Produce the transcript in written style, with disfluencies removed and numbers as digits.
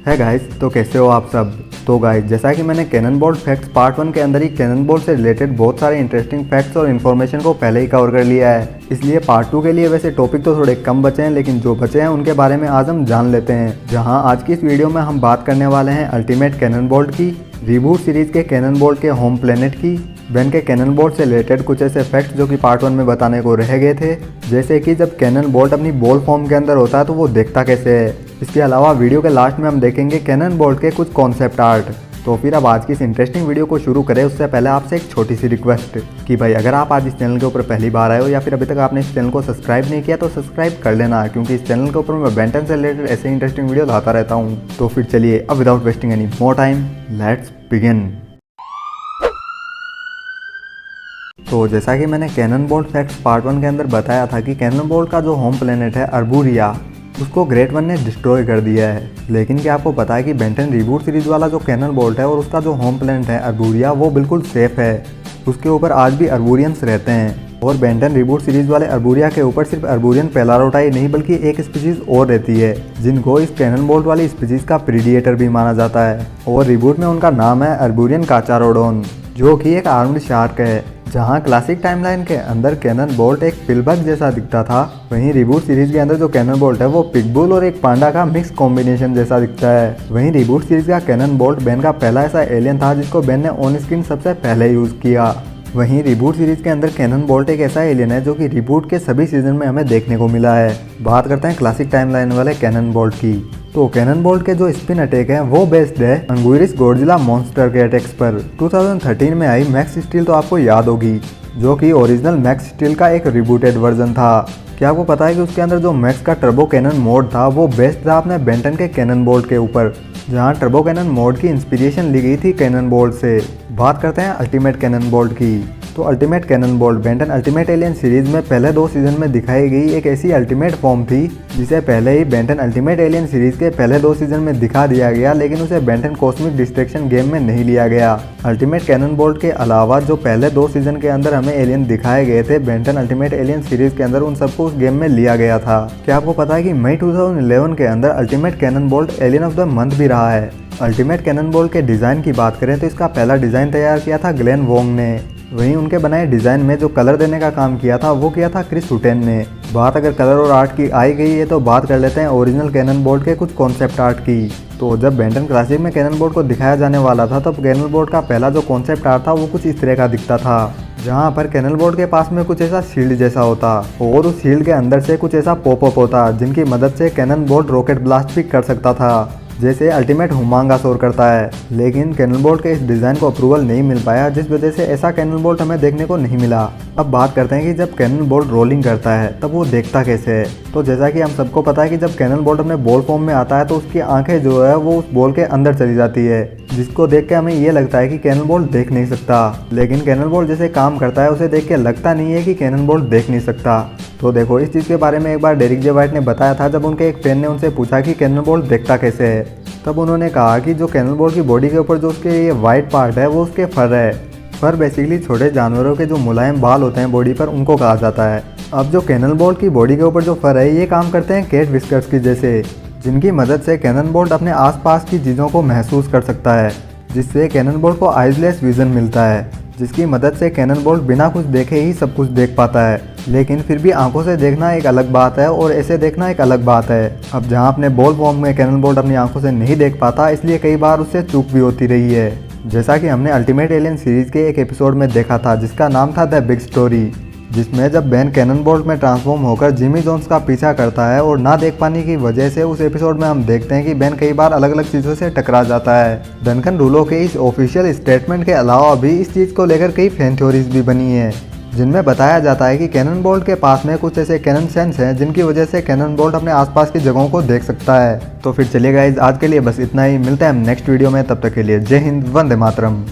है गाइस, तो कैसे हो आप सब। तो गाइस, जैसा कि मैंने कैनन बोल्ट फैक्ट्स पार्ट 1 के अंदर ही कैनन बोल्ट से रिलेटेड बहुत सारे इंटरेस्टिंग फैक्ट्स और इन्फॉर्मेशन को पहले ही कवर कर लिया है, इसलिए पार्ट 2 के लिए वैसे टॉपिक तो थोड़े कम बचे हैं, लेकिन जो बचे हैं उनके बारे में आज हम जान लेते हैं। जहां आज की इस वीडियो में हम बात करने वाले हैं अल्टीमेट कैनन बोल्ट की, रिबूट सीरीज के कैनन बोल्ट के होम प्लेनेट की, बेन के कैनन बोल्ट से रिलेटेड कुछ ऐसे फैक्ट्स जो कि पार्ट 1 में बताने को रह गए थे, जैसे कि जब कैनन बोल्ट अपनी बॉल फॉर्म के अंदर होता है तो वो देखता कैसे है। इसके अलावा वीडियो के लास्ट में हम देखेंगे कैनन बोल्ट के कुछ कॉन्सेप्ट आर्ट। तो फिर अब आज की इस इंटरेस्टिंग वीडियो को शुरू करें उससे पहले आपसे एक छोटी सी रिक्वेस्ट कि भाई अगर आप आज इस चैनल के ऊपर पहली बार आए हो या फिर अभी तक आपने इस चैनल को सब्सक्राइब नहीं किया तो सब्सक्राइब कर लेना, क्योंकि इस चैनल के ऊपर मैं बेन 10 से रिलेटेड ऐसे इंटरेस्टिंग वीडियो लाता रहता हूँ। तो फिर चलिए अब without wasting any more time let's begin. तो जैसा कि मैंने कैनन बोल्ट फैक्ट्स पार्ट 1 के अंदर बताया था कि कैनन बोल्ट का जो होम प्लेनेट है अर्बूरिया, उसको ग्रेट वन ने डिस्ट्रॉय कर दिया है। लेकिन क्या आपको पता है कि बेन 10 रिबूट सीरीज वाला जो कैनन बोल्ट है और उसका जो होम प्लेनेट है अर्बूरिया, वो बिल्कुल सेफ है। उसके ऊपर आज भी अर्बूरियंस रहते हैं और बेन 10 रिबूट सीरीज वाले अर्बूरिया के ऊपर सिर्फ अर्बूरियन पेलारोटाई नहीं बल्कि एक स्पीशीज और रहती है, जिनको इस कैनन बोल्ट वाली स्पीशीज का प्रीडिएटर भी माना जाता है। और रिबूट में उनका नाम है अर्बूरियन काचारोडोन, जो कि एक आर्म्ड शार्क है। जहां क्लासिक टाइमलाइन के अंदर कैनन बोल्ट एक पिलबग जैसा दिखता था, वहीं रिबूट सीरीज के अंदर जो कैनन बोल्ट है वो पिगबुल और एक पांडा का मिक्स कॉम्बिनेशन जैसा दिखता है। वहीं रिबूट सीरीज का कैनन बोल्ट बेन का पहला ऐसा एलियन था जिसको बेन ने ऑन स्क्रीन सबसे पहले यूज किया। वहीं रिबूट सीरीज के अंदर कैनन बोल्ट एक ऐसा एलियन है जो कि रिबूट के सभी सीजन में हमें देखने को मिला है। बात करते हैं क्लासिक टाइमलाइन वाले कैनन बोल्ट की। तो कैनन बोल्ट के जो स्पिन अटैक है वो बेस्ड है अंगुइरिस गॉडजिला मॉन्स्टर के अटैक्स पर। 2013 में आई मैक्स स्टील तो आपको याद होगी, जो कि ओरिजिनल मैक्स स्टील का एक रिबूटेड वर्जन था। क्या आपको पता है कि उसके अंदर जो मैक्स का टर्बो कैनन मोड था वो बेस्ड था अपने बेन 10 के कैनन बोल्ट के ऊपर, जहां टर्बो कैनन मोड की इंस्पिरेशन ली गई थी कैनन बोल्ट से। बात करते हैं अल्टीमेट कैनन बोल्ट की। तो ultimate Cannonbolt Ben 10 ultimate alien series में पहले 2 सीजन में दिखाई गई एक ऐसी अल्टीमेट फॉर्म थी जिसे पहले ही बेन 10 अल्टीमेट एलियन सीरीज के पहले 2 सीजन में दिखा दिया गया, लेकिन उसे बेन 10 कॉस्मिक डिस्ट्रैक्शन गेम में नहीं लिया गया। अल्टीमेट कैनन बोल्ट के अलावा जो पहले 2 सीजन के अंदर हमें एलियन दिखाए गए थे बेन 10 अल्टीमेट एलियन सीरीज के अंदर, उन सबको उस गेम में लिया गया था। क्या आपको पता है कि मई 2011 के अंदर ultimate Cannonbolt alien of the month भी रहा है। अल्टीमेट कैनन बोल्ट के डिज़ाइन की बात करें तो इसका पहला डिज़ाइन तैयार किया था ग्लेन वोंग ने। वहीं उनके बनाए डिज़ाइन में जो कलर देने का काम किया था वो किया था क्रिस हुटेन ने। बात अगर कलर और आर्ट की आई गई है तो बात कर लेते हैं ओरिजिनल कैनन बोल्ट के कुछ कॉन्सेप्ट आर्ट की। तो जब बेन 10 क्लासिक में कैनन बोल्ट को दिखाया जाने वाला था तब कैनन बोल्ट का पहला जो कॉन्सेप्ट आर्ट था वो कुछ इस तरह का दिखता था, जहाँ पर कैनन बोल्ट के पास में कुछ ऐसा शील्ड जैसा होता और उस शील्ड के अंदर से कुछ ऐसा पॉपअप होता जिनकी मदद से कैनन बोल्ट रॉकेट ब्लास्ट भी कर सकता था, जैसे अल्टीमेट हुमांगासोर करता है। लेकिन कैनन बोल्ट के इस डिज़ाइन को अप्रूवल नहीं मिल पाया, जिस वजह से ऐसा कैनन बोल्ट हमें देखने को नहीं मिला। अब बात करते हैं कि जब कैनन बोल्ट रोलिंग करता है तब वो देखता कैसे है। तो जैसा कि हम सबको पता है कि जब कैनन बोल्ट अपने बॉल फॉर्म में आता है तो उसकी आंखें जो है वो उस बॉल के अंदर चली जाती है, जिसको देख के हमें ये लगता है कि कैनन बोल्ट देख नहीं सकता। लेकिन कैनन बोल्ट जैसे काम करता है उसे देख के लगता नहीं है कि कैनन बोल्ट देख नहीं सकता। तो देखो, इस चीज़ के बारे में एक बार डेरिक जे वाइट ने बताया था जब उनके एक फ्रेंड ने उनसे पूछा कि कैनन बोल्ट देखता कैसे है। तब उन्होंने कहा कि जो कैनन बोल्ट की बॉडी के ऊपर जो उसके ये वाइट पार्ट है वो उसके फर है। फर बेसिकली छोटे जानवरों के जो मुलायम बाल होते हैं बॉडी पर, उनको कहा जाता है। अब जो कैनन बोल्ट की बॉडी के ऊपर जो फर है ये काम करते हैं कैट विस्कर्स की जैसे, जिनकी मदद से कैनन बोल्ट अपने आसपास की चीज़ों को महसूस कर सकता है, जिससे कैनन बोल्ट को आइजलेस विजन मिलता है, जिसकी मदद से कैनन बोल्ट बिना कुछ देखे ही सब कुछ देख पाता है। लेकिन फिर भी आंखों से देखना एक अलग बात है और ऐसे देखना एक अलग बात है। अब जहां अपने बॉल फॉर्म में कैनन बोल्ट अपनी आंखों से नहीं देख पाता, इसलिए कई बार उससे चूक भी होती रही है, जैसा कि हमने अल्टीमेट एलियन सीरीज के एक एपिसोड में देखा था जिसका नाम था द बिग स्टोरी, जिसमें जब बेन कैनन बोल्ट में ट्रांसफॉर्म होकर जिमी जोन्स का पीछा करता है और ना देख पाने की वजह से उस एपिसोड में हम देखते हैं कि बेन कई बार अलग अलग चीज़ों से टकरा जाता है। डनकन रूलो के इस ऑफिशियल स्टेटमेंट के अलावा भी इस चीज़ को लेकर कई फैन थ्योरीज भी बनी है, जिनमें बताया जाता है कि कैनन बोल्ट के पास में कुछ ऐसे कैनन सेंस हैं जिनकी वजह से कैनन बोल्ट अपने आसपास की जगहों को देख सकता है। तो फिर चलिए गाइस, आज के लिए बस इतना ही। मिलते हैं हम नेक्स्ट वीडियो में, तब तक के लिए जय हिंद, वंदे मातरम।